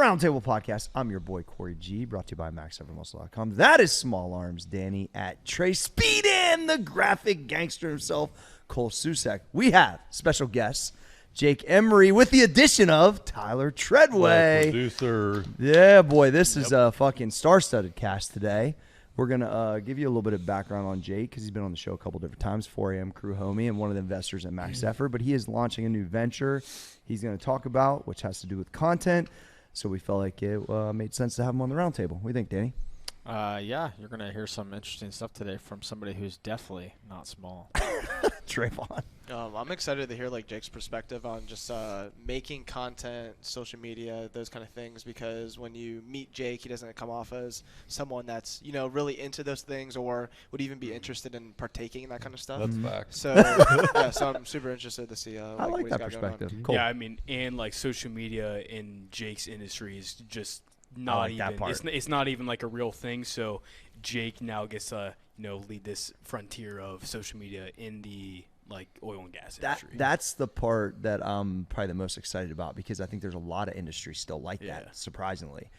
Roundtable Podcast. I'm your boy, Corey G, brought to you by MaxEverMuscle.com. That is Small Arms Danny at Trey Speed and the graphic gangster himself, Cole Susak. We have special guests, Jake Emery, with the addition of Tyler Treadway. Producer. Yeah, boy, this is a fucking star-studded cast today. We're going to give you a little bit of background on Jake because he's been on the show a couple different times, 4am crew homie and one of the investors at Max Effort, but he is launching a new venture he's going to talk about, which has to do with content. So we felt like it made sense to have him on the roundtable. What do you think, Danny? Yeah, you're going to hear some interesting stuff today from somebody who's definitely not small. Trayvon. I'm excited to hear like Jake's perspective on just making content, social media, those kind of things. Because when you meet Jake, he doesn't come off as someone that's really into those things or would even be interested in partaking in that kind of stuff. That's fact. So so I'm super interested to see. I like what he's that got going on. perspective. Cool. Yeah, I mean, and like social media in Jake's industry is just not like even. that part. It's not even like a real thing. So Jake now gets to lead this frontier of social media in the like oil and gas industry. That's the part that I'm probably the most excited about because I think there's a lot of industries still like that, surprisingly.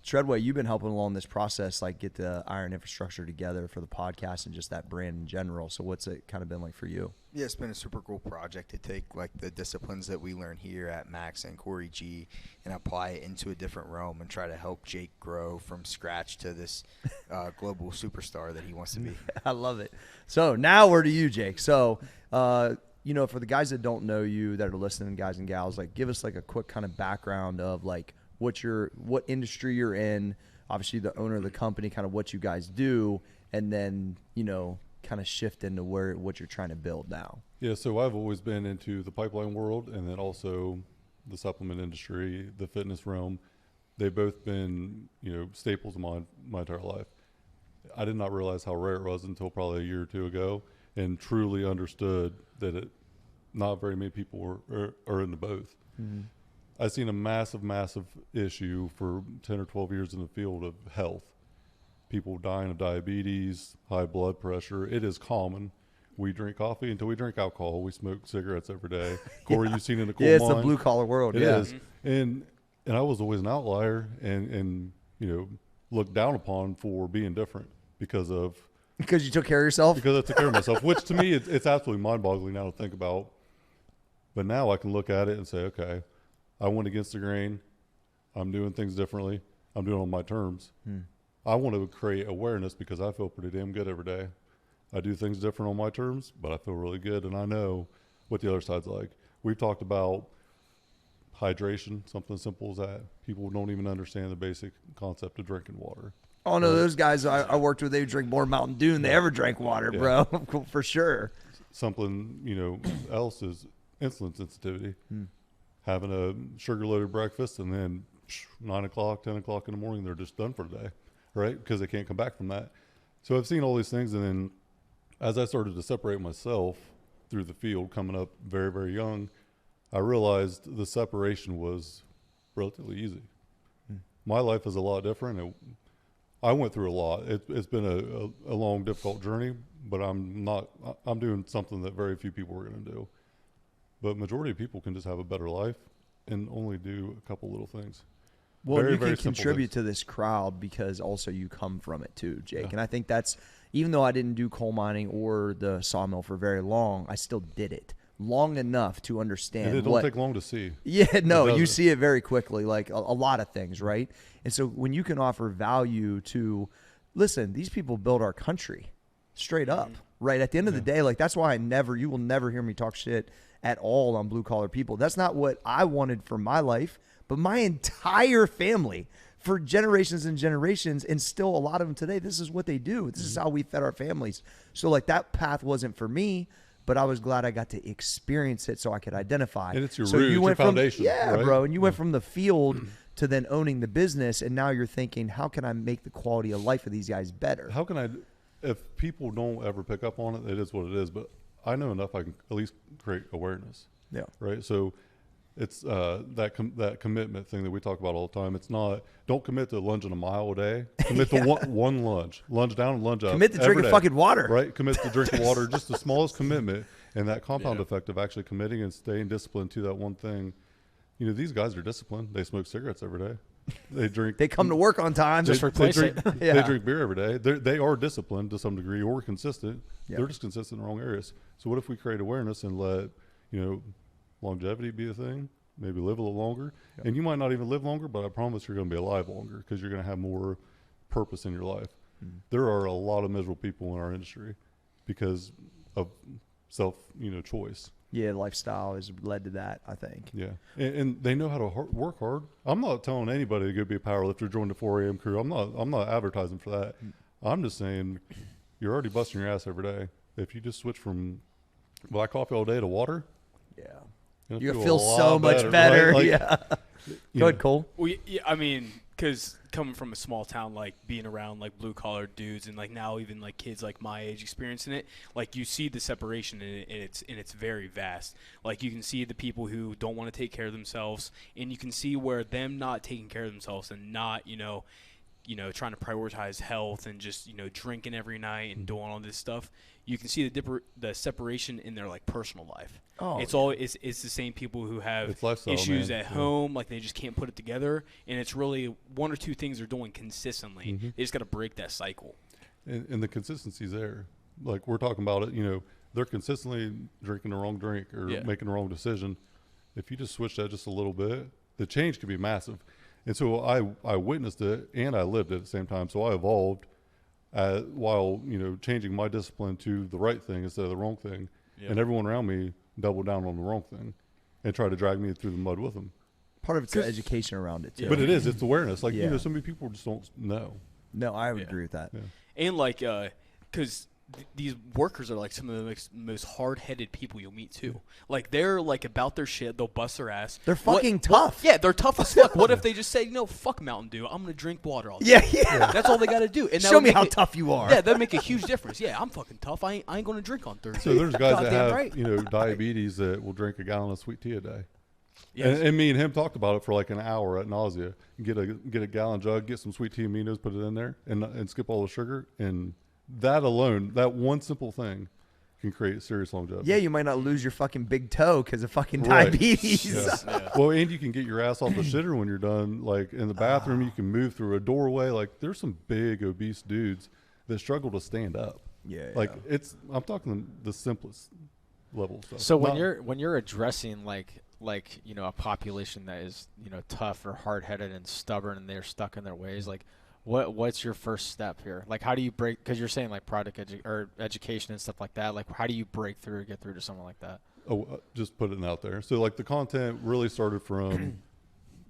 Treadway, you've been helping along this process, like get the iron infrastructure together for the podcast and just that brand in general. So what's it kind of been like for you? Yeah, it's been a super cool project to take like the disciplines that we learn here at Max and Corey G and apply it into a different realm and try to help Jake grow from scratch to this global superstar that he wants to be. I love it. So now we're to you, Jake. So, for the guys that don't know you that are listening, guys and gals, like give us like a quick kind of background of like what industry you're in, obviously the owner of the company, kind of what you guys do, and then, kind of shift into what you're trying to build now. Yeah, so I've always been into the pipeline world and then also the supplement industry, the fitness realm. They've both been, staples of my entire life. I did not realize how rare it was until probably a year or two ago and truly understood that not very many people are into both. Mm-hmm. I've seen a massive, massive issue for 10 or 12 years in the field of health. People dying of diabetes, high blood pressure. It is common. We drink coffee until we drink alcohol. We smoke cigarettes every day. Corey, you've seen in the coal mine. It's the blue collar world. It is. And I was always an outlier and looked down upon for being different because you took care of yourself? Because I took care of myself, which to me, it's absolutely mind-boggling now to think about. But now I can look at it and say, okay, I went against the grain. I'm doing things differently. I'm doing it on my terms. I want to create awareness because I feel pretty damn good every day. I do things different on my terms, but I feel really good, and I know what the other side's like. We've talked about hydration, something as simple as that. People don't even understand the basic concept of drinking water. Oh, no, those guys I worked with, they drink more Mountain Dew than they ever drank water, bro, for sure. Something, else is insulin sensitivity. Having a sugar-loaded breakfast and then 9 o'clock, 10 o'clock in the morning, they're just done for the day, right? Because they can't come back from that. So I've seen all these things, and then as I started to separate myself through the field, coming up very, very young, I realized the separation was relatively easy. My life is a lot different. I went through a lot. It's been a long, difficult journey, but I'm doing something that very few people are going to do. But majority of people can just have a better life and only do a couple little things. Well, very, you very can contribute to this crowd because also you come from it too, Jake. Yeah. And I think that's, even though I didn't do coal mining or the sawmill for very long, I still did it long enough to understand. And it don't take long to see. Yeah, no, you see it very quickly, like a lot of things, right? And so when you can offer value to, listen, these people build our country straight up, right? At the end of the day, like that's why you will never hear me talk shit at all on blue collar people. That's not what I wanted for my life, but my entire family for generations and generations, and still a lot of them today, this is what they do. This is how we fed our families. So like that path wasn't for me, but I was glad I got to experience it so I could identify. And it's your root, your foundation. Right? Bro. And you went from the field to then owning the business, and now you're thinking, how can I make the quality of life of these guys better? How can I, if people don't ever pick up on it, it is what it is, but I know enough I can at least create awareness. Yeah. Right? So it's that commitment thing that we talk about all the time. It's not, don't commit to lunging a mile a day. Commit to one lunge. Lunge down and lunge up. Commit to drinking fucking water. Right? Commit to drinking water. Just the smallest commitment. And that compound effect of actually committing and staying disciplined to that one thing. These guys are disciplined. They smoke cigarettes every day. They drink. They come to work on time. Just replace drink, it. Yeah. They drink beer every day. They are disciplined to some degree or consistent. Yeah. They're just consistent in the wrong areas. So what if we create awareness and let, longevity be a thing? Maybe live a little longer. Yeah. And you might not even live longer, but I promise you're going to be alive longer because you're going to have more purpose in your life. Mm. There are a lot of miserable people in our industry because of choice. Yeah, lifestyle has led to that, I think. Yeah, and they know how to work hard. I'm not telling anybody to go be a powerlifter, join the 4 a.m. crew. I'm not advertising for that. I'm just saying you're already busting your ass every day. If you just switch from black coffee all day to water, Yeah. you'll You feel a so lot much better. right? Like, Yeah. you Go know, ahead, Cole. Well, yeah, I mean, because coming from a small town, like being around like blue collar dudes, and like now even like kids like my age experiencing it, like you see the separation in it, and it's very vast. Like you can see the people who don't want to take care of themselves, and you can see where them not taking care of themselves and not trying to prioritize health and just drinking every night and doing all this stuff. You can see the separation in their like personal life. Oh, It's the same people who have It's lifestyle, issues man. at Yeah. home, like they just can't put it together, and it's really one or two things they're doing consistently. Mhm. They just got to break that cycle. and the consistency's there. Like we're talking about it, they're consistently drinking the wrong drink or Yeah. making the wrong decision. If you just switch that just a little bit, the change could be massive. And so I witnessed it and I lived it at the same time. So I evolved while changing my discipline to the right thing instead of the wrong thing. Yeah. And everyone around me doubled down on the wrong thing and tried to drag me through the mud with them. Part of it's the education around it, too. Yeah. But it's awareness. Like Yeah. so many people just don't know. No, I would Yeah. agree with that. Yeah. And like, because these workers are like some of the most hard-headed people you'll meet too. Like they're like about their shit. They'll bust their ass. They're fucking tough. Yeah, they're tough as fuck. What if they just say, fuck Mountain Dew. I'm gonna drink water all day. Yeah. That's all they got to do. And that Show would me make how it- tough you are. Yeah, that'd make a huge difference. Yeah, I'm fucking tough. I ain't gonna drink on Thursday. So there's guys that Goddamn have, right. diabetes that will drink a gallon of sweet tea a day. Yes. And me and him talked about it for like an hour at nausea. Get a gallon jug, get some sweet tea aminos, put it in there, and skip all the sugar. And that alone, that one simple thing, can create serious longevity. Yeah, you might not lose your fucking big toe because of fucking Right. diabetes. Yeah. Yeah. Well, and you can get your ass off the shitter when you're done. Like in the bathroom, you can move through a doorway. Like there's some big obese dudes that struggle to stand up. Yeah. Like I'm talking the simplest level stuff. So when Not- you're addressing like a population that is tough or hard-headed and stubborn and they're stuck in their ways, like what's your first step here? Like how do you break? Because you're saying like product education and stuff like that. Like how do you break through or get through to someone like that? Just putting it out there. So like the content really started from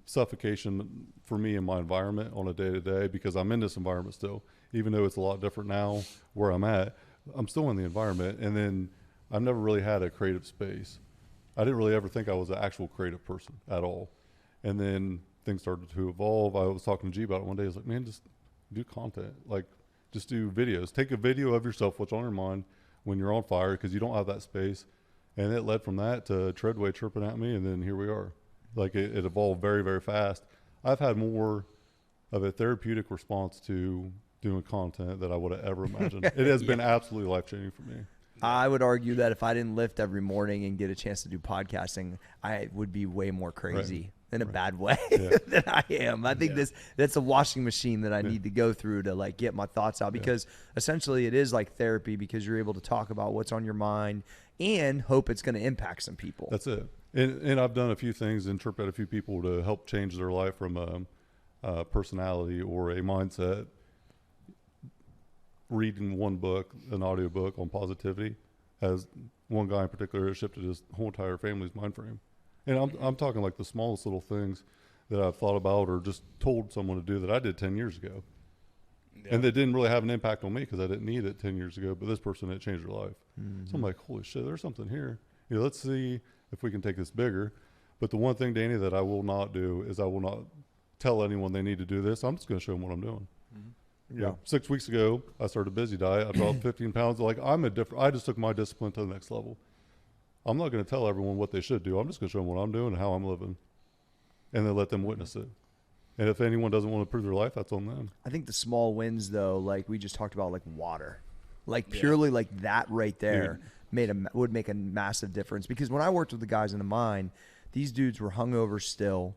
suffocation for me in my environment on a day-to-day, because I'm in this environment still, even though it's a lot different now where I'm at. I'm still in the environment, and then I've never really had a creative space. I didn't really ever think I was an actual creative person at all. And then things started to evolve. I was talking to G about it one day. I was like, man, just do content. Like, just do videos. Take a video of yourself, what's on your mind when you're on fire, because you don't have that space. And it led from that to Treadway chirping at me, and then here we are. Like, it evolved very, very fast. I've had more of a therapeutic response to doing content than I would have ever imagined. It has been absolutely life-changing for me. I would argue that if I didn't lift every morning and get a chance to do podcasting, I would be way more crazy in a bad way Yeah. than I am. I think that's a washing machine that I need to go through to like get my thoughts out, because essentially it is like therapy, because you're able to talk about what's on your mind and hope it's going to impact some people. That's it. And I've done a few things and chirped at a few people to help change their life from a personality or a mindset. Reading one book, an audio book on positivity, has one guy in particular shifted his whole entire family's mind frame. And I'm talking like the smallest little things that I've thought about or just told someone to do that I did 10 years ago. Yeah. And that didn't really have an impact on me because I didn't need it 10 years ago, but this person, it changed their life. So I'm like, holy shit, there's something here. Let's see if we can take this bigger. But the one thing, Danny, that I will not do is I will not tell anyone they need to do this. I'm just going to show them what I'm doing. Yeah. 6 weeks ago, I started a busy diet. I dropped 15 pounds. Like I just took my discipline to the next level. I'm not going to tell everyone what they should do. I'm just going to show them what I'm doing and how I'm living, and then let them witness it. And if anyone doesn't want to improve their life, that's on them. I think the small wins, though, like we just talked about, like water, like purely like that right there would make a massive difference. Because when I worked with the guys in the mine, these dudes were hungover still.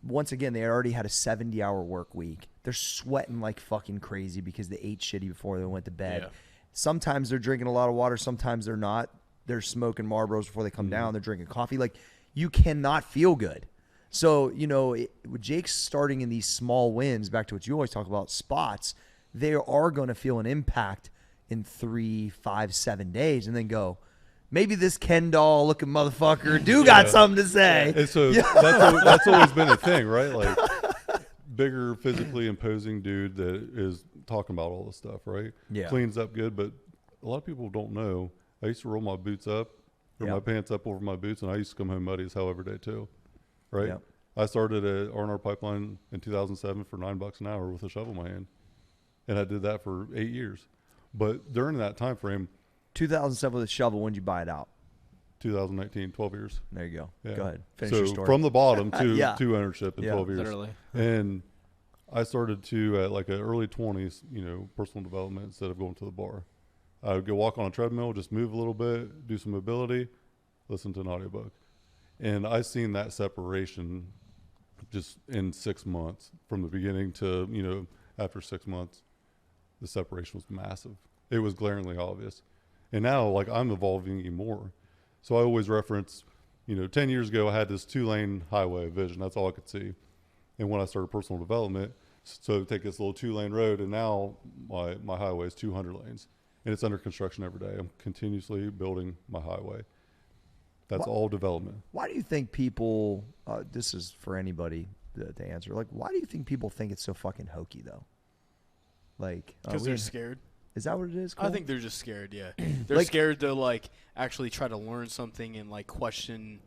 once again, they already had a 70-hour work week. They're sweating like fucking crazy because they ate shitty before they went to bed. Yeah. Sometimes they're drinking a lot of water. Sometimes they're not. They're smoking Marlboros before they come down. They're drinking coffee. Like, you cannot feel good. So, with Jake's starting in these small wins, back to what you always talk about, spots, they are going to feel an impact in 3, 5, 7 days and then go, maybe this Ken doll looking motherfucker got something to say. And so that's always been a thing, right? Like, bigger, physically imposing dude that is talking about all this stuff, right? Yeah. Cleans up good, but a lot of people don't know. I used to roll my boots up, or my pants up over my boots, and I used to come home muddy as hell every day too, right? Yep. I started at R&R Pipeline in 2007 for $9 an hour with a shovel in my hand, and I did that for 8 years. But during that time frame, 2007 with a shovel, when did you buy it out? 2019, 12 years. There you go. Yeah. Go ahead. Finish So your story. from the bottom to Yeah. to ownership in Yeah, 12 years. Literally. And I started to at like an early 20s, personal development instead of going to the bar. I would go walk on a treadmill, just move a little bit, do some mobility, listen to an audiobook. And I seen that separation just in 6 months from the beginning to, after 6 months, the separation was massive. It was glaringly obvious. And now, like, I'm evolving even more. So I always reference, 10 years ago, I had this 2-lane highway vision. That's all I could see. And when I started personal development, so take this little 2-lane road, and now my highway is 200 lanes. And it's under construction every day. I'm continuously building my highway. That's all development. Why do you think people, this is for anybody to answer, like, why do you think people think it's so fucking hokey, though? Like, Because they're scared. Is that what it is, Cole? I think they're just scared, yeah. They're Like- scared to, like, actually try to learn something and, like, question,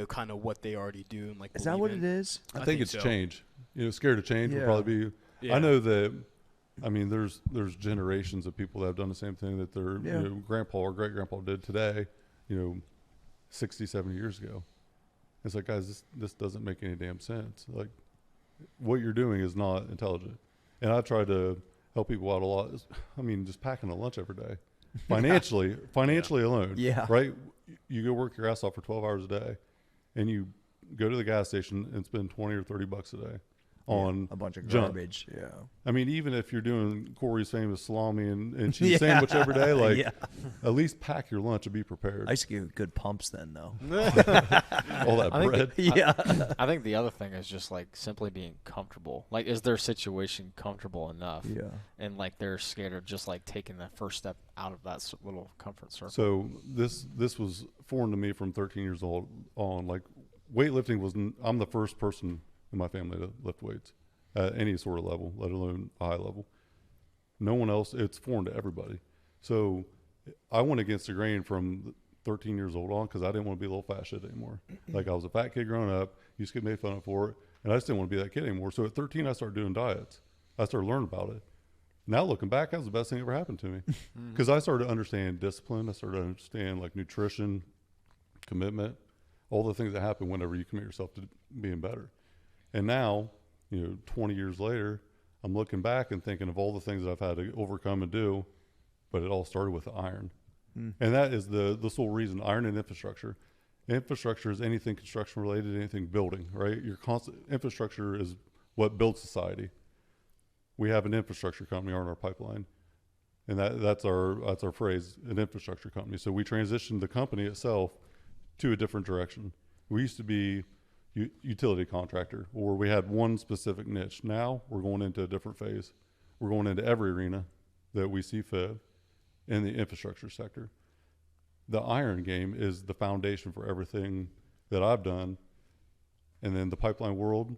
kind of what they already do and, like, Is that what it is? I think it's so. change. Scared of change would Yeah. probably be. Yeah. I know that. I mean, there's generations of people that have done the same thing that their grandpa or great grandpa did today, 60, 70 years ago. It's like, guys, this doesn't make any damn sense. Like, what you're doing is not intelligent. And I try to help people out a lot. I mean, just packing a lunch every day, financially alone. Yeah. Right. You go work your ass off for 12 hours a day, and you go to the gas station and spend $20 or $30 a day on a bunch of junk. garbage. Yeah. I mean, even if you're doing Corey's famous salami and cheese sandwich every day, like, at least pack your lunch and be prepared. I used to get good pumps then, though. All that I think bread. Yeah. I think the other thing is just like simply being comfortable. Like, is their situation comfortable enough? Yeah. And like they're scared of just like taking that first step out of that little comfort circle. So this was foreign to me from 13 years old on. Like, weightlifting was. I'm the first person in my family to lift weights at any sort of level, let alone a high level. No one else. It's foreign to everybody. So I went against the grain from 13 years old on because I didn't want to be a little fat shit anymore. Like, I was a fat kid growing up, used to get made fun of for it, and I just didn't want to be that kid anymore. So at 13, I started doing diets. I started learning about it. Now looking back, that was the best thing that ever happened to me because I started to understand discipline. I started to understand, like, nutrition, commitment, all the things that happen whenever you commit yourself to being better. And now, 20 years later, I'm looking back and thinking of all the things that I've had to overcome and do, but it all started with the iron. And that is the sole reason, iron and infrastructure. Infrastructure is anything construction related, anything building, right? Your constant infrastructure is what builds society. We have an infrastructure company on our pipeline, and that's our phrase, an infrastructure company. So we transitioned the company itself to a different direction. We used to be utility contractor, or we had one specific niche. Now we're going into a different phase. We're going into every arena that we see fit in the infrastructure sector. The iron game is the foundation for everything that I've done. And then the pipeline world,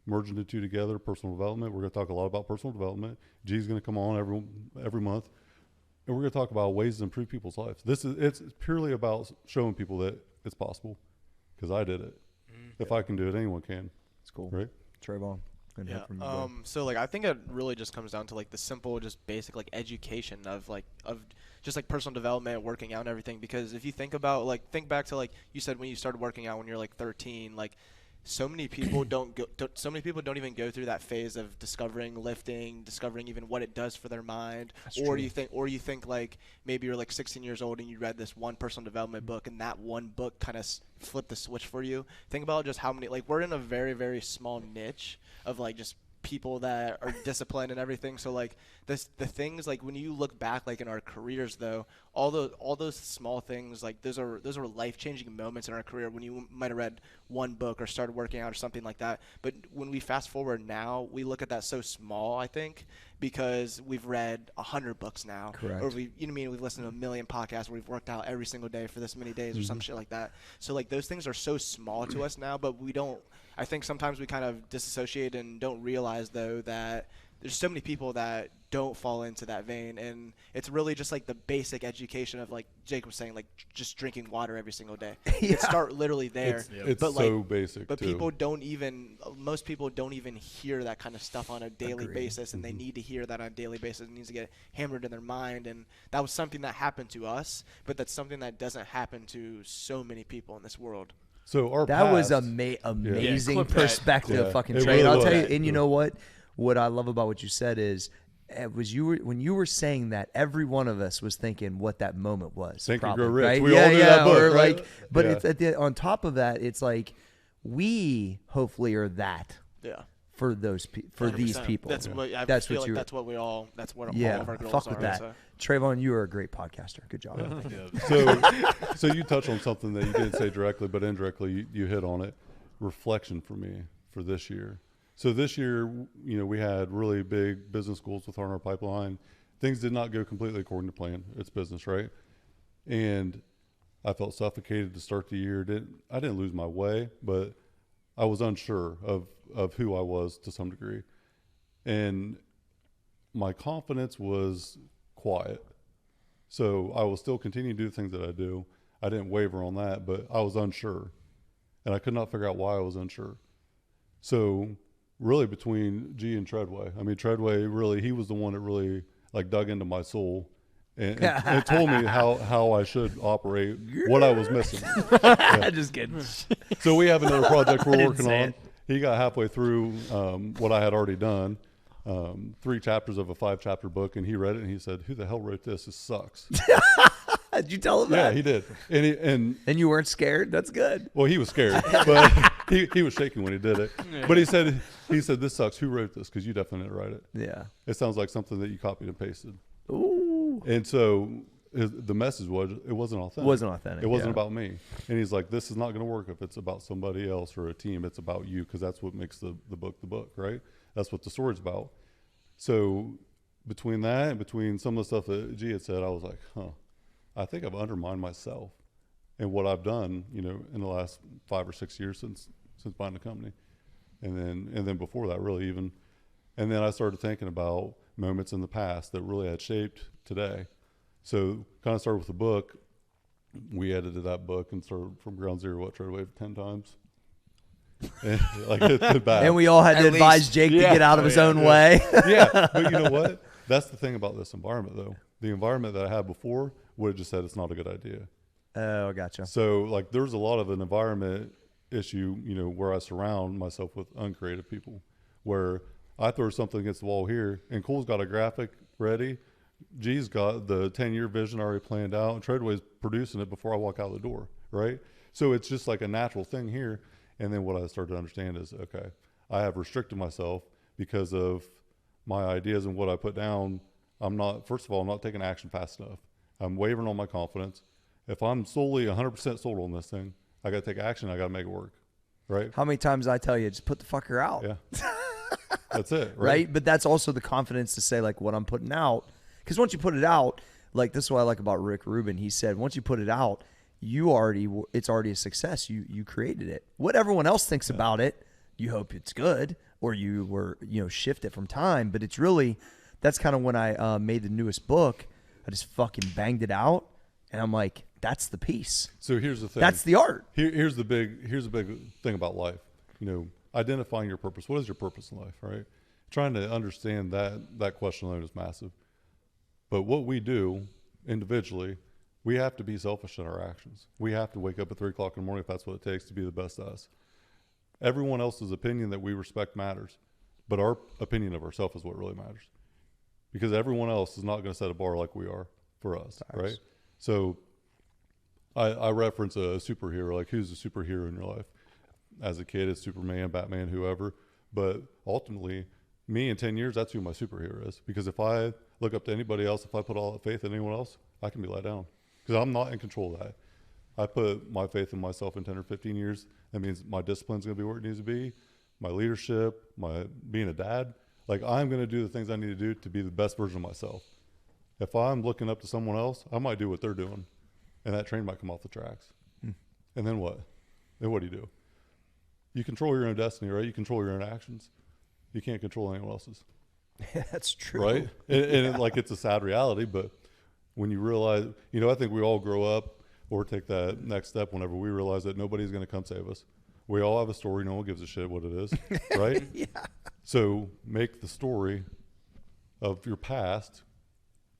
merging the two together, personal development. We're going to talk a lot about personal development. G's going to come on every month, and we're going to talk about ways to improve people's lives. It's purely about showing people that it's possible, because I did it. If I can do it, anyone can. It's cool. Right? Trayvon. Good to hear from you, bro. So like I think it really just comes down to like the simple, just basic like education of just like personal development, working out and everything. Because if you think back to like you said when you started working out when you're like 13, like so many people don't even go through that phase of discovering lifting, discovering even what it does for their mind. Or you think like maybe you're like 16 years old and you read this one personal development book, and that one book kind of flipped the switch for you. Think about just how many, like, we're in a very, very small niche of like just people that are disciplined and everything. So like the things, like when you look back like in our careers though, all those small things, like those are life-changing moments in our career when you might have read one book or started working out or something like that. But when we fast forward now, we look at that so small, I think, because we've read 100 books now. Correct. Or we've listened to a million podcasts where we've worked out every single day for this many days or some shit like that. So like those things are so small to us now, but I think sometimes we kind of disassociate and don't realize though that there's so many people that don't fall into that vein, and it's really just like the basic education of, like Jake was saying, like just drinking water every single day. You can start literally there. It's but so basic. But too. most people don't even hear that kind of stuff on a daily basis, and they need to hear that on a daily basis. It needs to get hammered in their mind, and that was something that happened to us, but that's something that doesn't happen to so many people in this world. So that was past- amazing clip that. perspective, fucking it Trey. really I'll tell was. you, and you know what? What I love about what you said is, when you were saying that, every one of us was thinking what that moment was. Think and probably, Grow Rich. right? We all knew that book, or right? like, but Yeah. it's on top of that, it's like we hopefully are that Yeah. for these 100%. people. That's what I That's feel what like. you're. That's what all Yeah, of our goals fuck are. with that. So. Trayvon, you are a great podcaster. Good job. So you touched on something that you didn't say directly, but indirectly you hit on it. Reflection for me for this year. So this year, we had really big business goals with our pipeline. Things did not go completely according to plan. It's business, right? And I felt suffocated to start the year. I didn't lose my way, but I was unsure of who I was to some degree. And my confidence was quiet. So I will still continue to do the things that I do. I didn't waver on that, but I was unsure. And I could not figure out why I was unsure. So really between G and Treadway, Treadway really, he was the one that really like dug into my soul and told me how I should operate, what I was missing. Just kidding. So we have another project we're working say on. it. He got halfway through what I had already done, 3 chapters of a 5-chapter book, and he read it and he said, "Who the hell wrote this? This sucks." Did you tell him Yeah, that? he did. And you weren't scared? That's good. well, he was scared, but he was shaking when he did it. But he said, "This sucks. Who wrote this? Because you definitely didn't write it. Yeah. It sounds like something that you copied and pasted." Ooh. And so the message was, it wasn't authentic. Wasn't authentic, It wasn't yeah. about me. And he's like, "This is not going to work if it's about somebody else or a team. It's about you, because that's what makes the book, right? That's what the story's about." So between that and between some of the stuff that G had said, I was like, I think I've undermined myself and what I've done, in the last 5 or 6 years since buying the company. And then before that, really even. And then I started thinking about moments in the past that really had shaped today. So kind of started with the book. We edited that book and started from ground zero, Treadway 10 times. And, like it's bad. And we all had to At advise least. Jake to get out of his own way. Yeah, but you know what? That's the thing about this environment, though. The environment that I had before would have just said it's not a good idea. Oh, gotcha. So, like, there's a lot of an environment issue, where I surround myself with uncreative people, where I throw something against the wall here, and Cole's got a graphic ready. G's got the 10-year vision already planned out, and Treadway's producing it before I walk out the door, right? So it's just like a natural thing here. And then what I started to understand is, okay, I have restricted myself because of my ideas and what I put down. I'm not taking action fast enough. I'm wavering on my confidence. If I'm solely 100% sold on this thing, I got to take action. I got to make it work, right? How many times I tell you, just put the fucker out. Yeah. That's it, Right? But that's also the confidence to say, like, what I'm putting out. Because once you put it out, like, this is what I like about Rick Rubin. He said, once you put it out, it's already a success. You created it. What everyone else thinks about it, you hope it's good, or you were, shift it from time. But it's really, that's kind of when I made the newest book. I just fucking banged it out, and I'm like, that's the piece. So here's the thing. That's the art. Here's the big thing about life. Identifying your purpose. What is your purpose in life, right? Trying to understand that question alone is massive. But what we do individually, we have to be selfish in our actions. We have to wake up at 3 o'clock in the morning if that's what it takes to be the best us. everyone else's opinion that we respect matters, but our opinion of ourselves is what really matters, because everyone else is not going to set a bar like we are for us, right? So I reference a superhero, like who's a superhero in your life? As a kid, it's Superman, Batman, whoever. But ultimately, me in 10 years, that's who my superhero is. Because if I look up to anybody else, if I put all that faith in anyone else, I can be let down. Because I'm not in control of that. I put my faith in myself in 10 or 15 years. That means my discipline's going to be where it needs to be, my leadership, my being a dad. Like, I'm going to do the things I need to do to be the best version of myself. If I'm looking up to someone else, I might do what they're doing, and that train might come off the tracks. And then what? Then what do? You control your own destiny, right? You control your own actions. You can't control anyone else's. That's true. Right? And like, it's a sad reality, but when you realize, I think we all grow up or take that next step whenever we realize that nobody's going to come save us. We all have a story. No one gives a shit what it is, right? Yeah. So make the story of your past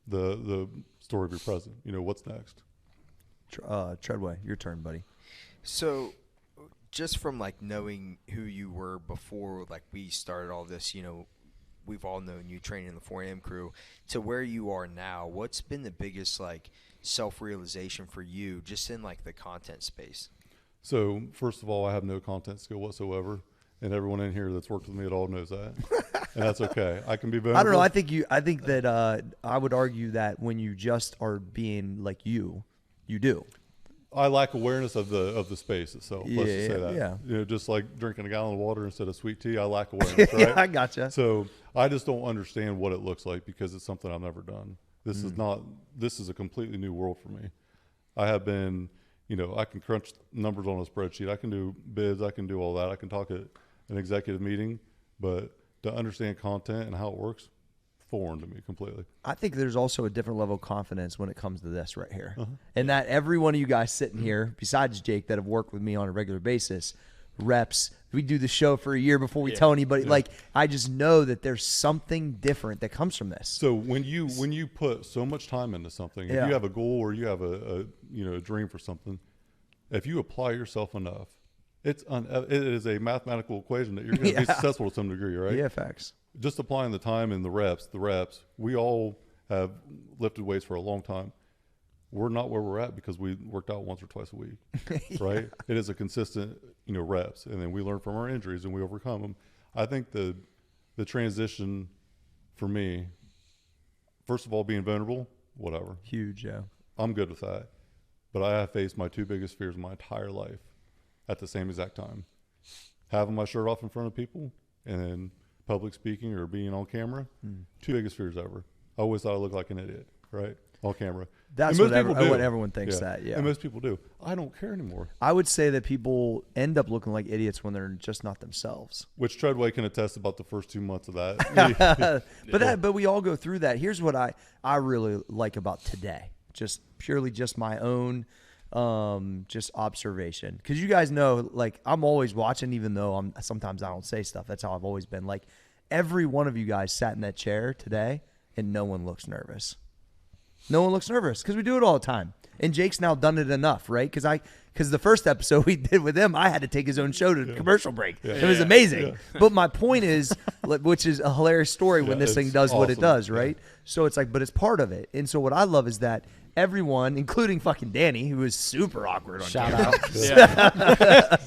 the story of your present. What's next? Treadway, your turn, buddy. So just from like knowing who you were before, like we started all this, we've all known you training in the 4am crew to where you are now. What's been the biggest like self-realization for you just in like the content space? So first of all, I have no content skill whatsoever. And everyone in here that's worked with me at all knows that. And that's okay. I can be vulnerable. I don't know. I think that I would argue that when you just are being like you do. I lack awareness of the space itself. Let's just say that. Yeah. Just like drinking a gallon of water instead of sweet tea, I lack awareness, right? Yeah, I gotcha. So I just don't understand what it looks like because it's something I've never done. This is a completely new world for me. I have been, I can crunch numbers on a spreadsheet. I can do bids. I can do all that. I can talk at an executive meeting, but to understand content and how it works, foreign to me completely. I think there's also a different level of confidence when it comes to this right here. And that every one of you guys sitting here, besides Jake, that have worked with me on a regular basis, reps, we do the show for a year before we tell anybody. Like, I just know that there's something different that comes from this. So when you put so much time into something, if you have a goal or you have a dream for something, if you apply yourself enough, it is a mathematical equation that you're going to be successful to some degree, right? Yeah, facts. Just applying the time and the reps, we all have lifted weights for a long time. We're not where we're at because we worked out once or twice a week, right? It is a consistent, reps, and then we learn from our injuries and we overcome them. I think the transition for me, first of all, being vulnerable, whatever. Huge, yeah. I'm good with that. But I have faced my two biggest fears in my entire life at the same exact time. Having my shirt off in front of people and then public speaking or being on camera, two biggest fears ever. I always thought I looked like an idiot, right? On camera. That's what everyone thinks that, yeah. And most people do. I don't care anymore. I would say that people end up looking like idiots when they're just not themselves. Which Treadway can attest about the first 2 months of that. But we all go through that. Here's what I really like about today. Just purely just my own just observation. Because you guys know, like, I'm always watching, even though sometimes I don't say stuff. That's how I've always been. Like, every one of you guys sat in that chair today, and no one looks nervous. No one looks nervous because we do it all the time. And Jake's now done it enough, right? Because the first episode we did with him, I had to take his own show to commercial break. Yeah. It was amazing. Yeah. But my point is, which is a hilarious story when this thing does awesome. What it does, right? Yeah. So it's like, but it's part of it. And so what I love is that everyone, including fucking Danny, who is super awkward on camera. Out.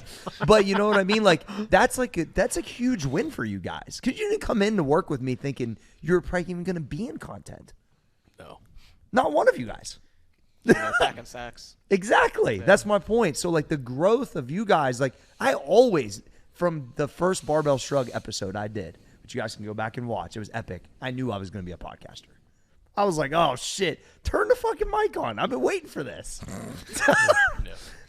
But you know what I mean? Like, that's a huge win for you guys. Because you didn't come in to work with me thinking you're probably even going to be in content. No. Not one of you guys. Packing sacks. Exactly. Yeah. That's my point. So, like, the growth of you guys, like, I always, from the first Barbell Shrug episode I did, which you guys can go back and watch, it was epic. I knew I was going to be a podcaster. I was like, oh, shit, turn the fucking mic on. I've been waiting for this.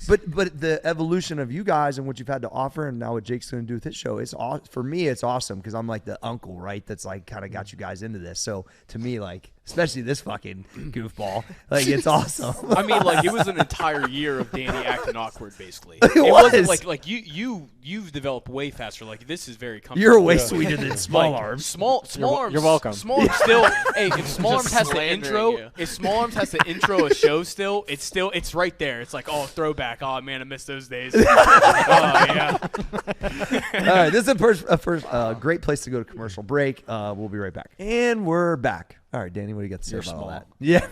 But the evolution of you guys and what you've had to offer and now what Jake's going to do with his show, for me, it's awesome because I'm like the uncle, right, that's like kind of got you guys into this. So to me, like, especially this fucking goofball. Like, it's awesome. I mean, like, it was an entire year of Danny acting awkward, basically. It wasn't was. like you've developed way faster. Like, this is very comfortable. You're way sweeter than small Like, arms. Small arms. you're welcome. Small arms still. Hey, if small Just arms has to slandering intro, you. if small arms has to intro a show, it's right there. It's like, oh, throwback. Oh man, I miss those days. Oh yeah. All right, this is a first great place to go to commercial break. We'll be right back. And we're back. All right, Danny, what do you got to say You're about all small. that? Yeah.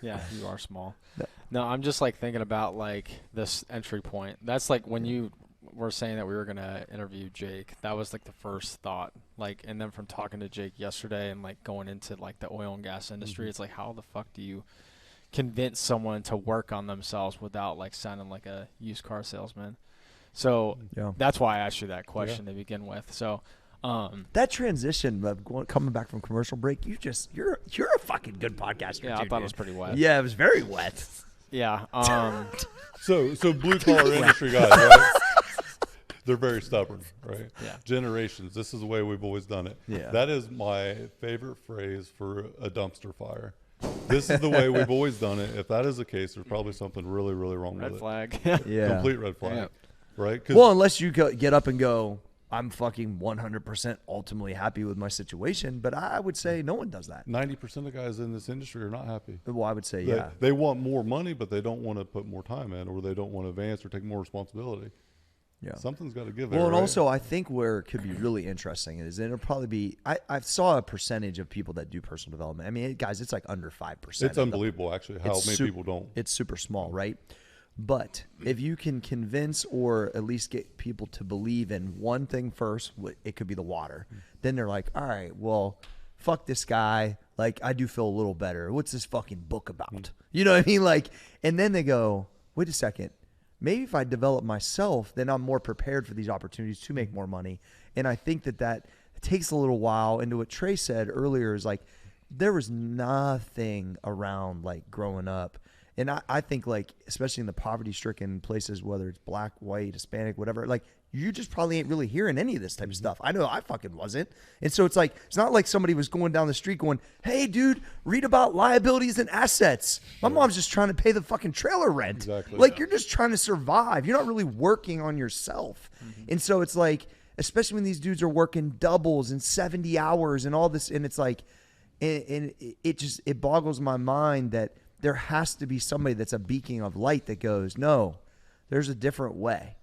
Yeah, you are small. No, I'm just like thinking about like this entry point. That's like when you were saying that we were gonna interview Jake. That was like the first thought. Like, and then from talking to Jake yesterday and like going into like the oil and gas industry, it's like, how the fuck do you convince someone to work on themselves without like sounding like a used car salesman? So that's why I asked you that question to begin with. So. That transition of coming back from commercial break, you're a fucking good podcaster. Yeah, too, I thought dude. it was pretty wet. Yeah, it was very wet. Yeah. So blue collar industry guys, right? They're very stubborn, right? Yeah. Generations. This is the way we've always done it. Yeah. That is my favorite phrase for a dumpster fire. This is the way we've always done it. If that is the case, there's probably something really, really wrong Red with flag. Yeah. Complete red flag, Yeah. right? 'Cause Well, unless you get up and go, I'm fucking 100% ultimately happy with my situation, but I would say no one does that. 90% of guys in this industry are not happy. Well, I would say, They, yeah. they want more money, but they don't want to put more time in, or they don't want to advance or take more responsibility. Yeah. Something's got to give. Well, there, and right? also I think where it could be really interesting is it'll probably be I saw a percentage of people that do personal development. I mean, guys, it's like under 5%. it's unbelievable actually how It's many people don't. It's super small, right? But if you can convince or at least get people to believe in one thing first, it could be the water. Then they're like, all right, well, fuck this guy. Like, I do feel a little better. What's this fucking book about? You know what I mean? Like, and then they go, wait a second. Maybe if I develop myself, then I'm more prepared for these opportunities to make more money. And I think that takes a little while. And to what Trey said earlier is like, there was nothing around like growing up. And I think like, especially in the poverty stricken places, whether it's black, white, Hispanic, whatever, like you just probably ain't really hearing any of this type of stuff. I know I fucking wasn't. And so it's like, it's not like somebody was going down the street going, hey dude, read about liabilities and assets. My mom's just trying to pay the fucking trailer rent. Exactly. Like you're just trying to survive. You're not really working on yourself. And so it's like, especially when these dudes are working doubles and 70 hours and all this. And it's like, and it boggles my mind that there has to be somebody that's a beacon of light that goes, no, there's a different way.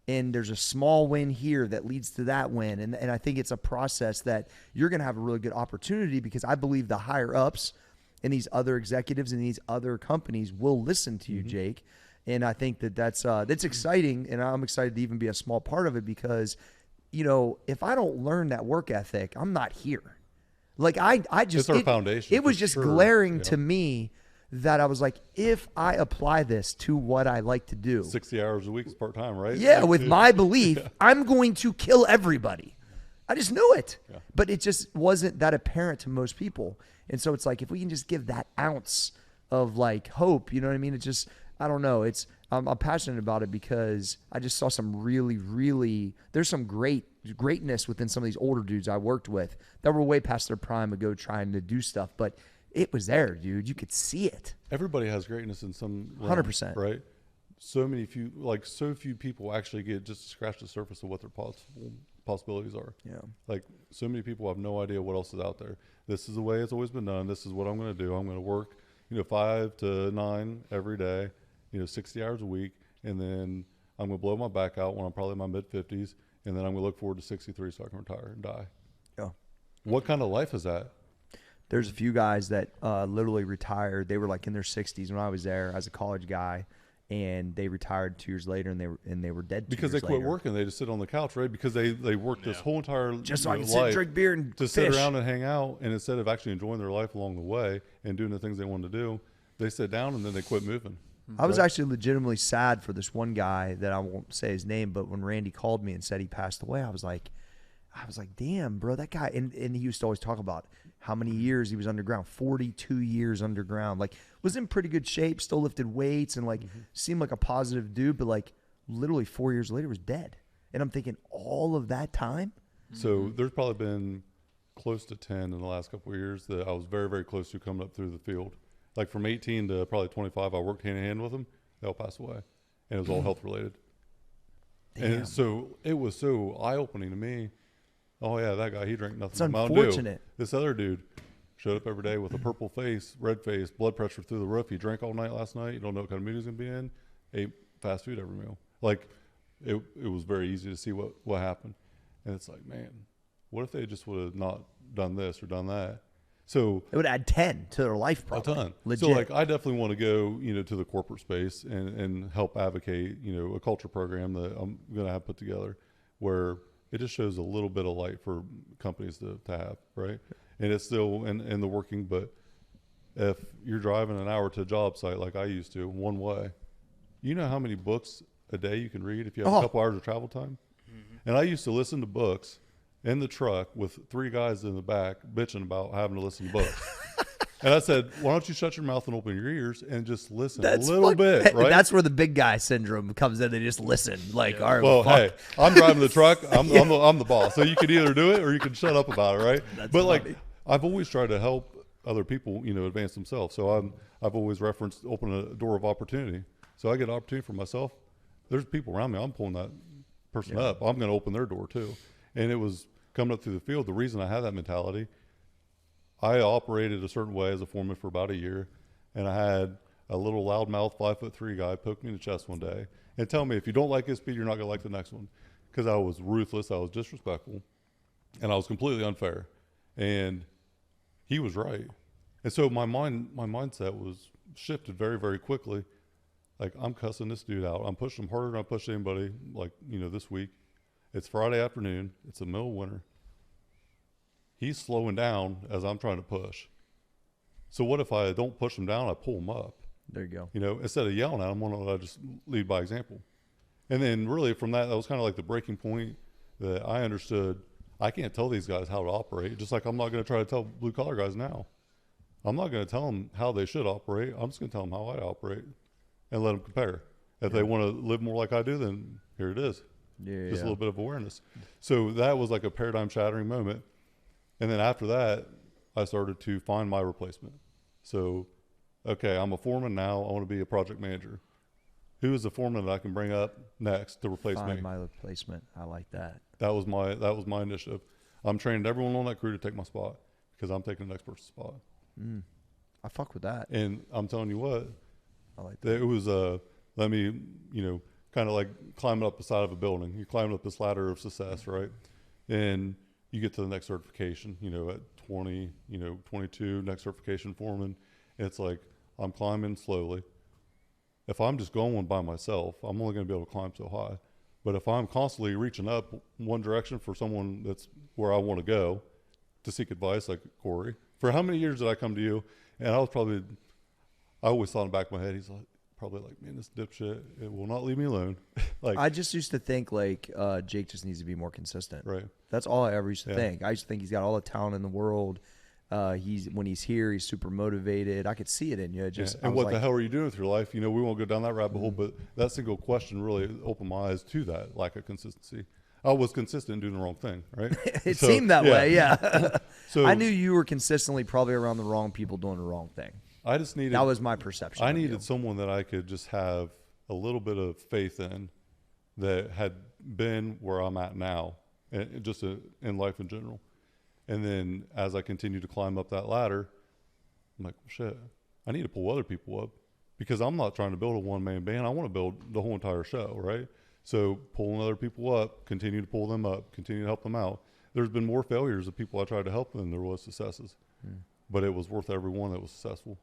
And there's a small win here that leads to that win. And I think it's a process that you're going to have a really good opportunity because I believe the higher ups and these other executives and these other companies will listen to you, Jake. And I think that's exciting. And I'm excited to even be a small part of it because, you know, if I don't learn that work ethic, I'm not here. Like I just, It's our foundation, It was for just sure. glaring Yeah. to me that I was like, if I apply this to what I like to do, 60 hours a week is part time, right? yeah, Like, with my belief, I'm going to kill everybody. I just knew it. Yeah. But it just wasn't that apparent to most people. And so it's like, if we can just give that ounce of like hope, you know what I mean? It just, I don't know. I'm passionate about it because I just saw some really, there's some greatness within some of these older dudes I worked with that were way past their prime ago trying to do stuff. But it was there, dude. You could see it. Everybody has greatness in some realm, 100%. right? So few people actually get just to scratch the surface of what their possibilities are. Yeah. Like so many people have no idea what else is out there. This is the way it's always been done. This is what I'm going to do. I'm going to work, 5 to 9 every day, 60 hours a week. And then I'm going to blow my back out when I'm probably in my mid 50s. And then I'm going to look forward to 63 so I can retire and die. Yeah. What kind of life is that? There's a few guys that literally retired. They were like in their 60s when I was there as a college guy, and they retired 2 years later, and they were dead 2 Because years they quit later. working. They just sit on the couch, right? Because they worked this whole entire Just so I can sit life and drink beer and to fish. sit around and hang out. And instead of actually enjoying their life along the way and doing the things they wanted to do, they sit down and then they quit moving. I was Right? actually legitimately sad for this one guy that I won't say his name, but when Randy called me and said he passed away, I was like, damn, bro, that guy. And he used to always talk about how many years he was underground, 42 years underground, like was in pretty good shape, still lifted weights and like seemed like a positive dude, but like literally 4 years later was dead. And I'm thinking all of that time. So there's probably been close to 10 in the last couple of years that I was very, very close to coming up through the field. Like from 18 to probably 25, I worked hand in hand with them. They all passed away. And it was all health related. Damn. And so it was so eye-opening to me. Oh, yeah, that guy, he drank nothing It's but Mountain Dew. unfortunate. This other dude showed up every day with a purple face, red face, blood pressure through the roof. He drank all night last night. You don't know what kind of mood he's going to be in. Ate fast food every meal. Like, it was very easy to see what happened. And it's like, man, what if they just would have not done this or done that? So It would add 10 to their life, a probably. ton. Legit. So like, I definitely want to go, to the corporate space and help advocate, a culture program that I'm going to have put together where it just shows a little bit of light for companies to have, right? And it's still in the working, but if you're driving an hour to a job site like I used to, one way, you know how many books a day you can read if you have a couple hours of travel time? Mm-hmm. And I used to listen to books in the truck with 3 guys in the back bitching about having to listen to books. And I said, why don't you shut your mouth and open your ears and just listen a little bit, right? That's where the big guy syndrome comes in. They just listen. Like, all right, Well, fuck. hey, I'm driving the truck. I'm the boss. So you can either do it or you can shut up about it, right? That's but funny. like, I've always tried to help other people, advance themselves. So I've always referenced open a door of opportunity. So I get opportunity for myself. There's people around me. I'm pulling that person up. I'm going to open their door too. And it was coming up through the field. The reason I had that mentality, I operated a certain way as a foreman for about a year, and I had a little loudmouth 5'3" guy poke me in the chest one day and tell me, if you don't like his speed, you're not going to like the next one. Because I was ruthless, I was disrespectful, and I was completely unfair. And he was right. And so my mindset was shifted very, very quickly. Like, I'm cussing this dude out. I'm pushing him harder than I pushed anybody, like, this week. It's Friday afternoon. It's the middle of winter. He's slowing down as I'm trying to push. So what if I don't push him down, I pull him up? There you go. Instead of yelling at him, why don't I just lead by example? And then really from that was kind of like the breaking point that I understood. I can't tell these guys how to operate, just like I'm not going to try to tell blue collar guys now. I'm not going to tell them how they should operate. I'm just going to tell them how I operate and let them compare. If they want to live more like I do, then here it is. Yeah, Just a little bit of awareness. So that was like a paradigm shattering moment. And then after that, I started to find my replacement. So, okay, I'm a foreman now. I want to be a project manager. Who is the foreman that I can bring up next to replace me? Find my replacement. I like that. That was my initiative. I'm training everyone on that crew to take my spot because I'm taking the next person's spot. I fuck with that. And I'm telling you what, I like that. it was let me, kind of like climbing up the side of a building. You climb up this ladder of success, right? And you get to the next certification, at 20, 22, next certification foreman. It's like I'm climbing slowly. If I'm just going by myself, I'm only going to be able to climb so high. But if I'm constantly reaching up one direction for someone that's where I want to go to seek advice, like Corey, for how many years did I come to you? And I always thought in the back of my head, he's like, probably like, man, this dipshit, it will not leave me alone. Like, I just used to think like Jake just needs to be more consistent. right. That's all I ever used to think. I used to think he's got all the talent in the world. When he's here, he's super motivated. I could see it in you. And what the hell are you doing with your life? We won't go down that rabbit hole, but that single question really opened my eyes to that lack of consistency. I was consistent in doing the wrong thing, right? It seemed that way, yeah. So I knew you were consistently probably around the wrong people doing the wrong thing. I just needed. That was my perception. I of you. needed someone that I could just have a little bit of faith in, that had been where I'm at now, and just in life in general. And then as I continue to climb up that ladder, I'm like, well, shit, I need to pull other people up, because I'm not trying to build a one-man band. I want to build the whole entire show, right? So pulling other people up, continue to pull them up, continue to help them out. There's been more failures of people I tried to help than there was successes. But it was worth every one that was successful.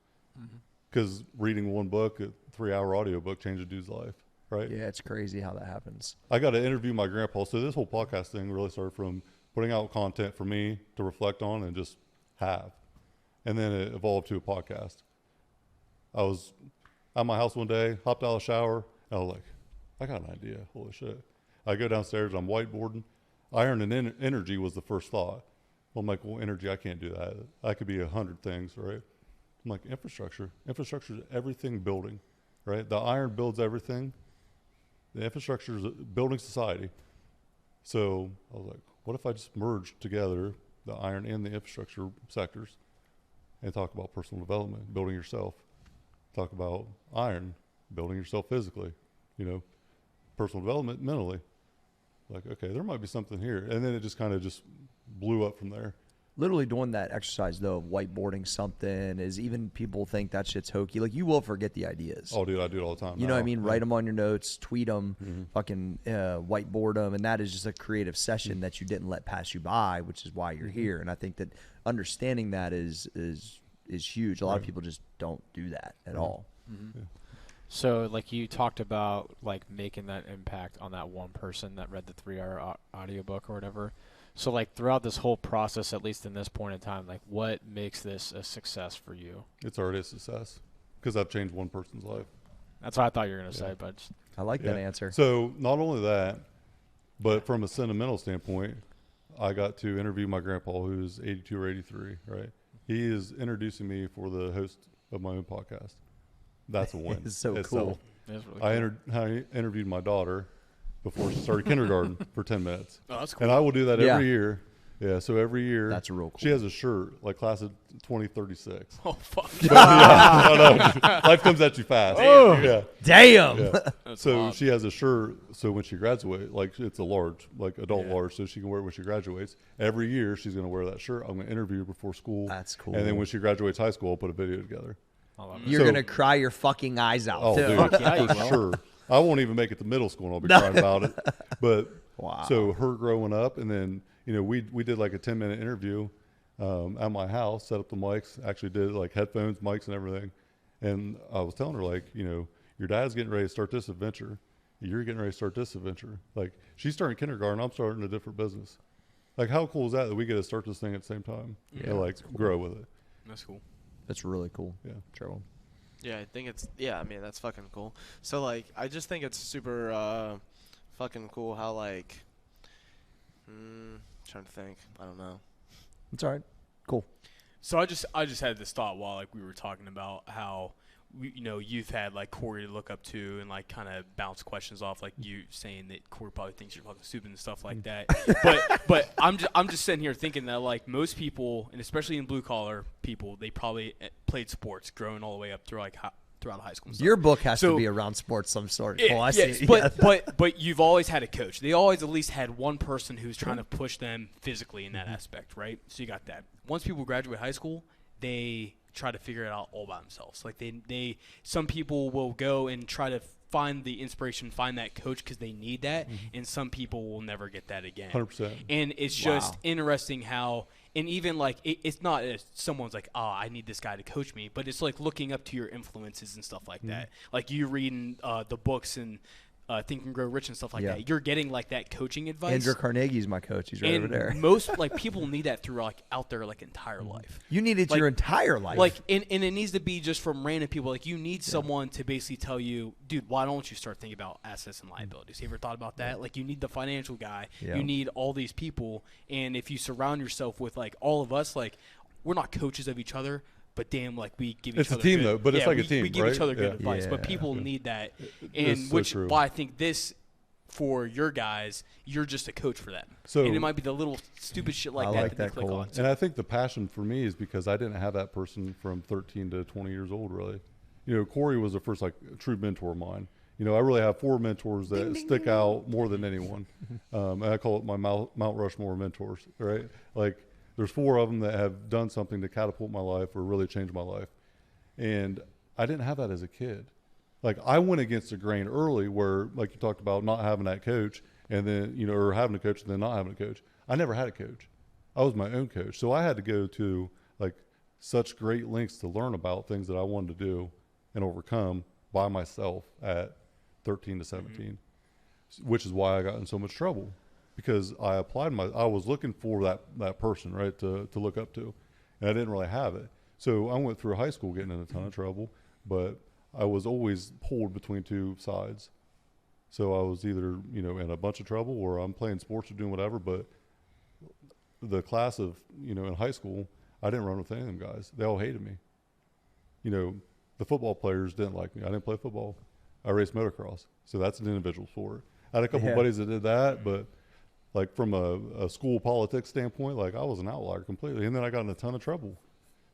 Because reading one book, a 3-hour audiobook, changed a dude's life, right? Yeah, it's crazy how that happens. I got to interview my grandpa. So this whole podcast thing really started from putting out content for me to reflect on and just have. And then it evolved to a podcast. I was at my house one day, hopped out of the shower, and I was like, I got an idea. Holy shit. I go downstairs, I'm whiteboarding. Iron and energy was the first thought. Well, I'm like, well, energy, I can't do that. I could be 100 things, right? I'm like, infrastructure. Infrastructure is everything building, right? The iron builds everything. The infrastructure is building society. So I was like, what if I just merged together the iron and the infrastructure sectors, and talk about personal development, building yourself. Talk about iron, building yourself physically, personal development mentally. Like, okay, there might be something here. And then it just kind of just blew up from there. Literally doing that exercise, though, of whiteboarding something is even people think that shit's hokey. Like, you will forget the ideas. Oh, dude, I do it all the time. You know what I mean? Yeah. Write them on your notes, tweet them, fucking whiteboard them. And that is just a creative session that you didn't let pass you by, which is why you're here. And I think that understanding that is huge. A lot of people just don't do that at all. Mm-hmm. Yeah. So, like, you talked about, like, making that impact on that one person that read the 3-hour audiobook or whatever. So, like, throughout this whole process, at least in this point in time, like, what makes this a success for you? It's already a success because I've changed one person's life. That's what I thought you were going to say, but I like that answer. So, not only that, but from a sentimental standpoint, I got to interview my grandpa, who's 82 or 83, right? He is introducing me for the host of my own podcast. That's a win. It's so itself. cool. That's really cool. I interviewed my daughter before she started kindergarten for 10 minutes. Oh, that's cool. And I will do that Yeah. every year. Yeah, so every year. That's real cool. She has a shirt, like class of 2036. Oh, fuck. I know. Life comes at you fast. Oh. Yeah. Damn. Yeah. That's So wild. she has a shirt, so when she graduates, like it's a large, like adult large, so she can wear it when she graduates. Every year she's going to wear that shirt. I'm going to interview her before school. That's cool. And then when she graduates high school, I'll put a video together. I love it. You're So- going to cry your fucking eyes out, Oh, too. dude, Yeah, you for will. sure. I won't even make it to middle school and I'll be crying about it. But Wow. so her growing up, and then, we did like a 10-minute interview at my house, set up the mics, actually did like headphones, mics, and everything. And I was telling her, like, your dad's getting ready to start this adventure. You're getting ready to start this adventure. Like, she's starting kindergarten. I'm starting a different business. Like, how cool is that we get to start this thing at the same time? Yeah, And, like, grow with it. That's cool. That's really cool. Yeah. Trevor. Yeah, I think I mean, that's fucking cool. So, like, I just think it's super fucking cool how, like, trying to think. I don't know. It's all right. Cool. So I just had this thought while like we were talking about how you've had like Corey to look up to and like kind of bounce questions off, like you saying that Corey probably thinks you're fucking stupid and stuff like that. but I'm just sitting here thinking that like most people, and especially in blue collar people, they probably played sports growing all the way up through like throughout high school and stuff. Your book has to So- be around sports some sort. Yeah, Cole. I yes, see. but you've always had a coach. They always at least had one person who's trying to push them physically in that aspect, right? So you got that. Once people graduate high school, they try to figure it out all by themselves. Like they some people will go and try to find the inspiration, find that coach because they need that, and some people will never get that again. 100%. And it's just interesting how, and even like it's not someone's like, I need this guy to coach me, but it's like looking up to your influences and stuff like that. Like you reading the books and Think and Grow Rich and stuff like that. You're getting like that coaching advice. Andrew Carnegie's my coach. He's right and over there. most like people need that through like out their like entire life. You need it like- your entire life. Like, and it needs to be just from random people. Like, you need someone to basically tell you, dude, why don't you start thinking about assets and liabilities? You ever thought about that? Like, you need the financial guy. Yeah. You need all these people. And if you surround yourself with, like, all of us, like, we're not coaches of each other, but damn, like, we give It's each a other team, good, though, but it's yeah, like a we, team, we give each right? other good Yeah. advice. But Yeah. people need that. It's And so which, true. why I think this, for your guys, you're just a coach for them. So- and it might be the little stupid shit like I that like they that, click Cole. on. And I think the passion for me is because I didn't have that person from 13 to 20 years old, really. Corey was the first, like, true mentor of mine. I really have 4 mentors that stick out more than anyone. And I call it my Mount Rushmore mentors, right? Like, there's 4 of them that have done something to catapult my life or really change my life. And I didn't have that as a kid. Like, I went against the grain early where, like you talked about, not having that coach and then, or having a coach and then not having a coach. I never had a coach. I was my own coach. So I had to go to, like, such great lengths to learn about things that I wanted to do and overcome by myself at 13 to 17, which is why I got in so much trouble, because I was looking for that person, right, to look up to, and I didn't really have it. So I went through high school getting in a ton of trouble, but I was always pulled between 2 sides. So I was either, in a bunch of trouble or I'm playing sports or doing whatever, but the class of, in high school, I didn't run with any of them guys. They all hated me. The football players didn't like me. I didn't play football. I raced motocross. So that's an individual sport. I had a couple Yeah. buddies that did that, but like from a school politics standpoint, like I was an outlier completely. And then I got in a ton of trouble.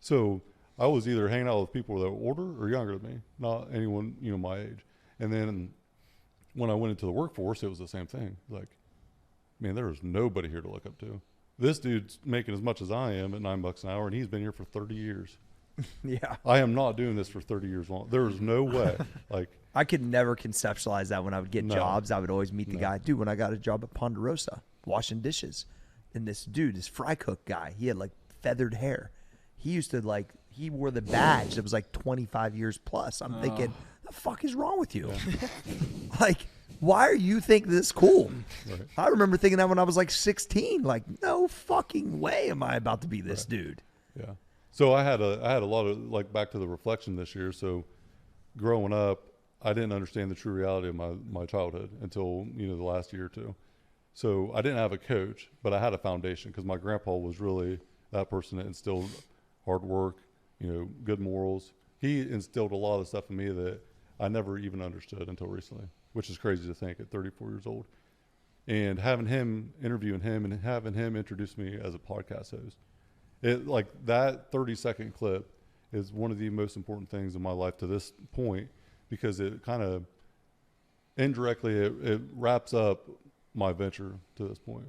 So I was either hanging out with people that were older or younger than me, not anyone, my age. And then when I went into the workforce, it was the same thing. Like, man, there is nobody here to look up to. This dude's making as much as I am at $9 an hour, and he's been here for 30 years. Yeah. I am not doing this for 30 years long. There is no way. Like, I could never conceptualize that when I would get No. jobs. I would always meet the guy. Dude, when I got a job at Ponderosa, washing dishes, and this dude, this fry cook guy, he had like feathered hair. He used to he wore the badge that was like 25 years plus. I'm thinking, the fuck is wrong with you? Like, why are you think this cool? Right. I remember thinking that when I was like 16. Like, no fucking way am I about to be this dude. Yeah. So I had a lot of, like, back to the reflection this year. So growing up, I didn't understand the true reality of my childhood until, the last year or two. So I didn't have a coach, but I had a foundation because my grandpa was really that person that instilled hard work, good morals. He instilled a lot of stuff in me that I never even understood until recently, which is crazy to think at 34 years old. And interviewing him and having him introduce me as a podcast host, like that 30-second clip is one of the most important things in my life to this point, because it kind of indirectly, it wraps up my venture to this point,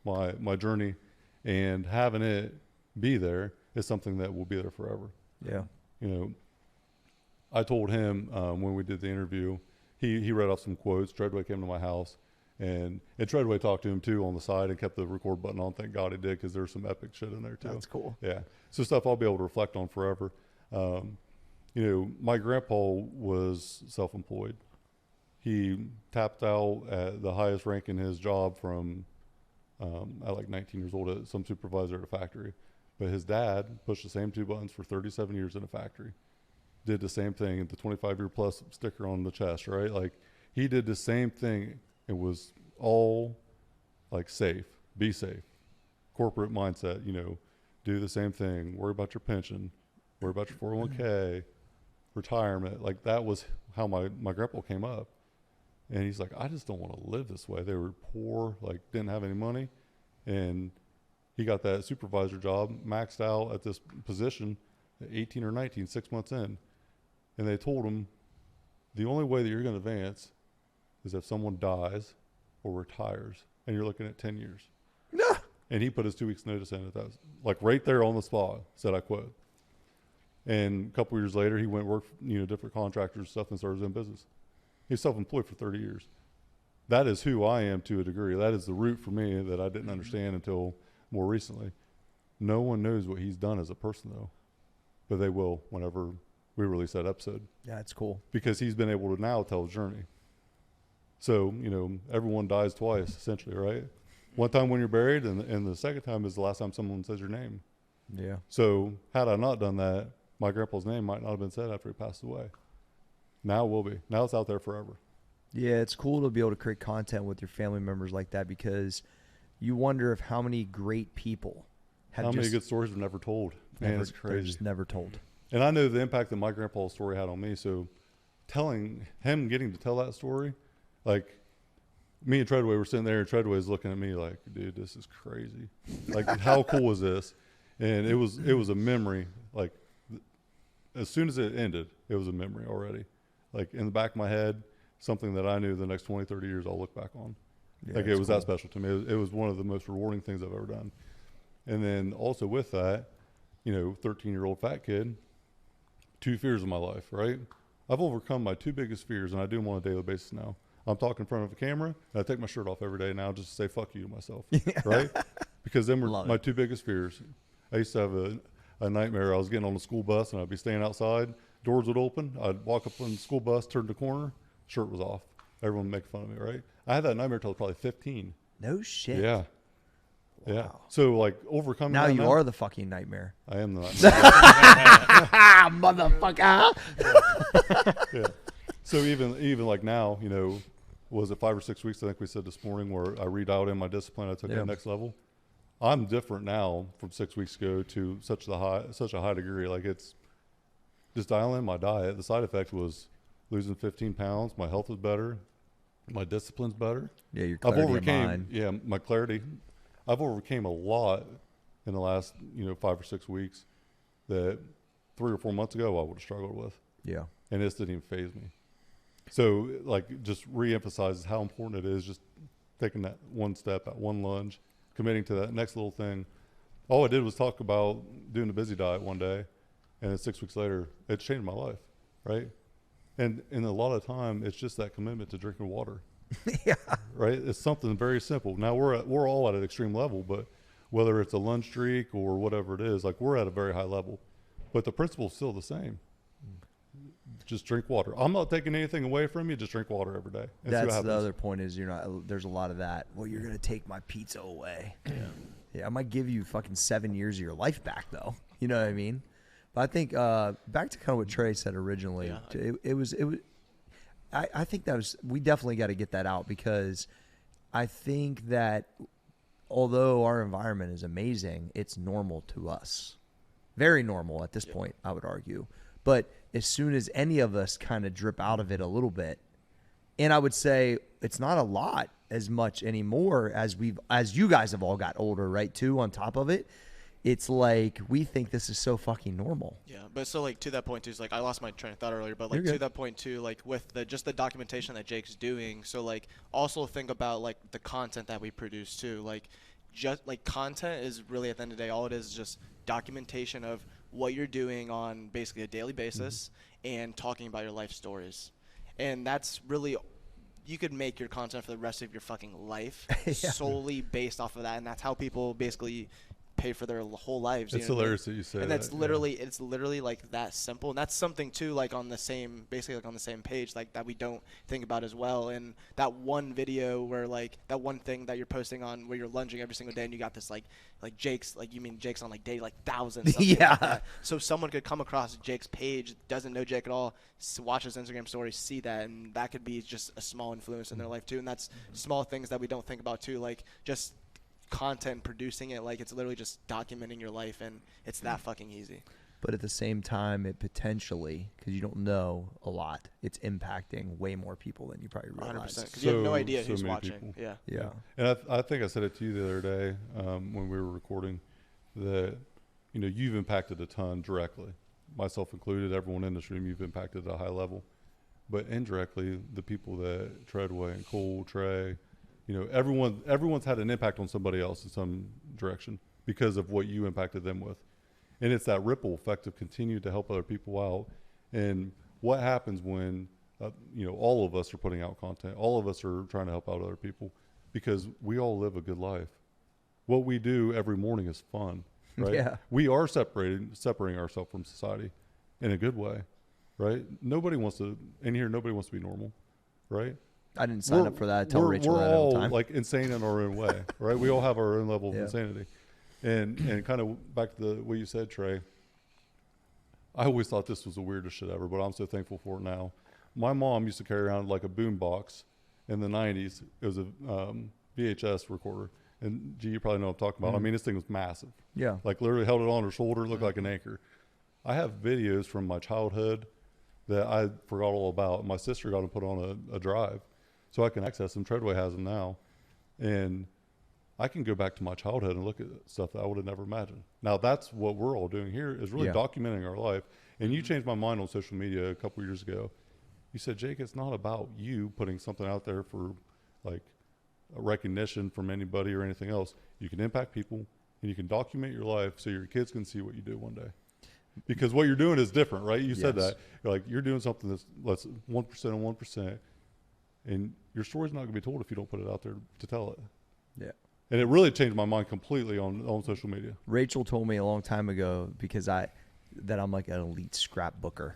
my journey, and having it be there is something that will be there forever. Yeah. I told him when we did the interview, he read off some quotes. Treadway came to my house, and Treadway talked to him too on the side and kept the record button on. Thank God he did, because there's some epic shit in there too. That's cool. Yeah. So stuff I'll be able to reflect on forever. My grandpa was self-employed. He tapped out at the highest rank in his job from at like 19 years old, as some supervisor at a factory. But his dad pushed the same two buttons for 37 years in a factory. Did the same thing, the 25-year plus sticker on the chest, right? Like, he did the same thing. It was all like safe, be safe, corporate mindset, do the same thing, worry about your pension, worry about your 401k, retirement. Like, that was how my grandpa came up. And he's like, I just don't want to live this way. They were poor, like, didn't have any money. And he got that supervisor job, maxed out at this position at 18 or 19, 6 months in. And they told him, the only way that you're going to advance is if someone dies or retires. And you're looking at 10 years. No. And he put his 2 weeks notice in. That was, like, right there on the spot, said, I quit. And a couple years later, he went work for, different contractors and stuff, and started his own business. He's self-employed for 30 years. That is who I am to a degree. That is the root for me that I didn't understand until more recently. No one knows what he's done as a person, though. But they will whenever we release that episode. Yeah, it's cool. Because he's been able to now tell his journey. So, everyone dies twice, essentially, right? One time when you're buried, and the second time is the last time someone says your name. Yeah. So had I not done that, my grandpa's name might not have been said after he passed away. Now it will be. Now it's out there forever. Yeah, it's cool to be able to create content with your family members like that, because you wonder if how many great people have how many good stories are never told. Man, it's they're crazy. just never told. And I know the impact that my grandpa's story had on me. So getting to tell that story, like, me and Treadway were sitting there, and Treadway's looking at me like, dude, this is crazy. Like, how cool is this? And it was a memory. Like, as soon as it ended, it was a memory already. Like, in the back of my head, something that I knew the next 20, 30 years I'll look back on. Yeah, like, it was cool. that special to me. It was one of the most rewarding things I've ever done. And then also with that, 13-year-old fat kid, 2 fears in my life, right? I've overcome my 2 biggest fears, and I do them on a daily basis now. I'm talking in front of a camera, and I take my shirt off every day now just to say fuck you to myself, right? Because them were my 2 biggest fears. I used to have a nightmare. I was getting on the school bus, and I'd be staying outside. Doors would open. I'd walk up on the school bus, turn the corner, shirt was off. Everyone would make fun of me, right? I had that nightmare until I was probably 15. No shit. Yeah. Wow. Yeah. So, like, overcoming Now that you are the fucking nightmare. I am the Motherfucker. yeah. So even like now, was it 5 or 6 weeks, I think we said this morning, where I redialed in my discipline. I took that next level. I'm different now from 6 weeks ago to such a high degree. Like, it's just dialing in my diet. The side effect was losing 15 pounds. My health was better, My discipline's better. Yeah, your clarity of mind. Yeah, my clarity. I've overcame a lot in the last 5 or 6 weeks that 3 or 4 months ago I would have struggled with. Yeah. And this didn't even faze me. So like just reemphasizes how important it is just taking that one step, that one lunge, committing to that next little thing. All I did was talk about doing the busy diet one day, and then 6 weeks later, it changed my life, right? And a lot of time, it's just that commitment to drinking water. Yeah. Right? It's something very simple. Now, we're all at an extreme level, but whether it's a lunge streak or whatever it is, like we're at a very high level. But the principle's still the same. Just drink water. I'm not taking anything away from you. Just drink water every day. And see what That's happens. the other point is there's a lot of that. Well, you're going to take my pizza away. Yeah. I might give you fucking 7 years of your life back though. You know what I mean? But I think back to kind of what Trey said originally. Yeah. It was. I think we definitely got to get that out because I think that although our environment is amazing, it's normal to us. Very normal at this point, I would argue. But as soon as any of us kind of drip out of it a little bit, and I would say it's not a lot as much anymore as you guys have all got older, right? Too, on top of it. It's like we think this is so fucking normal. Yeah, but so like to that point too, is like I lost my train of thought earlier, but like You're good. to that point too, like with the documentation that Jake's doing, so like also think about like the content that we produce too. Like just like content is really at the end of the day all it is just documentation of what you're doing on basically a daily basis and talking about your life stories. And that's really you could make your content for the rest of your fucking life solely based off of that, and that's how people basically pay for their whole lives. It's hilarious that you say that. And that's literally, it's literally like that simple. And that's something too, like on the same, basically like on the same page, like that we don't think about as well. And that one video where like that one thing that you're posting on where you're lunging every single day and you got this like Jake's, like you mean Jake's on like day like thousands. Yeah. Like that. So someone could come across Jake's page, doesn't know Jake at all, watch his Instagram stories, see that, and that could be just a small influence in their life too. And that's small things that we don't think about too, like just content producing it, like it's literally just documenting your life, and it's that fucking easy. But at the same time, it potentially, because you don't know a lot, it's impacting way more people than you probably realize. 100%, because you have no idea so who's many watching. people. Yeah. Yeah. And I think I said it to you the other day when we were recording that, you've impacted a ton directly, myself included, everyone in this room, you've impacted at a high level. But indirectly, the people that Treadway and Cole, Trey, everyone's had an impact on somebody else in some direction because of what you impacted them with. And it's that ripple effect of continue to help other people out. And what happens when, all of us are putting out content, all of us are trying to help out other people because we all live a good life. What we do every morning is fun, right? Yeah. We are separating ourselves from society in a good way, right? Nobody wants to be normal, right? I didn't sign up for that. I tell Rachel we're that all all the time. like insane in our own way, right? We all have our own level of Yeah. insanity. And kind of back to what you said, Trey, I always thought this was the weirdest shit ever, but I'm so thankful for it now. My mom used to carry around like a boom box in the 90s. It was a VHS recorder. And G, you probably know what I'm talking about. I mean, this thing was massive. Yeah. Like literally held it on her shoulder, looked like an anchor. I have videos from my childhood that I forgot all about. My sister got them put on a drive so I can access them. Treadway has them now. And I can go back to my childhood and look at stuff that I would have never imagined. Now, that's what we're all doing here is really documenting our life. And you changed my mind on social media a couple years ago. You said, Jake, it's not about you putting something out there for like a recognition from anybody or anything else. You can impact people and you can document your life so your kids can see what you do one day. Because what you're doing is different, right? You said that. You're doing something that's 1% and 1%. And your story's not going to be told if you don't put it out there to tell it. Yeah. And it really changed my mind completely on social media. Rachel told me a long time ago because that I'm like an elite scrapbooker.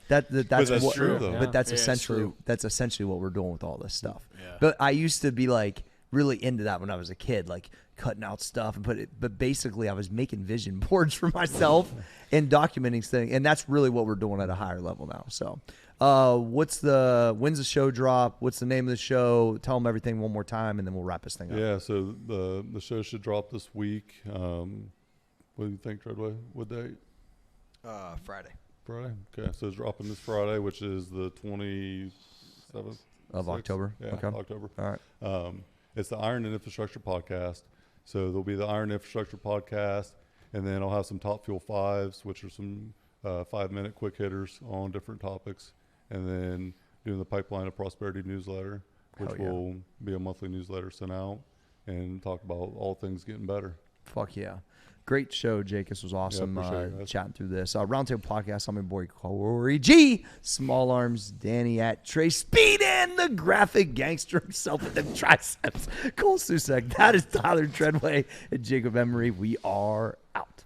That's that's what, true, though. But that's Yeah, it's essentially true. what we're doing with all this stuff. Yeah. But I used to be like really into that when I was a kid, like cutting out stuff and but basically I was making vision boards for myself and documenting things, and that's really what we're doing at a higher level now. So, when's the show drop? What's the name of the show? Tell them everything one more time, and then we'll wrap this thing up. Yeah, so the show should drop this week. What do you think, Treadway? What date? Friday. Friday? Okay, so it's dropping this Friday, which is the 27th. of 6th. October. Yeah, Okay. October. All right. It's the Iron and Infrastructure Podcast. So there'll be the Iron Infrastructure Podcast, and then I'll have some Top Fuel 5s, which are some 5-minute quick hitters on different topics, and then doing the Pipeline of Prosperity newsletter, which Hell yeah. will be a monthly newsletter sent out and talk about all things getting better. Fuck yeah. Great show, Jake. This was awesome appreciate it, guys. chatting through this. Roundtable Podcast. I'm your boy, Corey G. Small Arms, Danny at Trey Speed, and the graphic gangster himself with them triceps. Cole Susek. That is Tyler Treadway and Jacob Emery. We are out.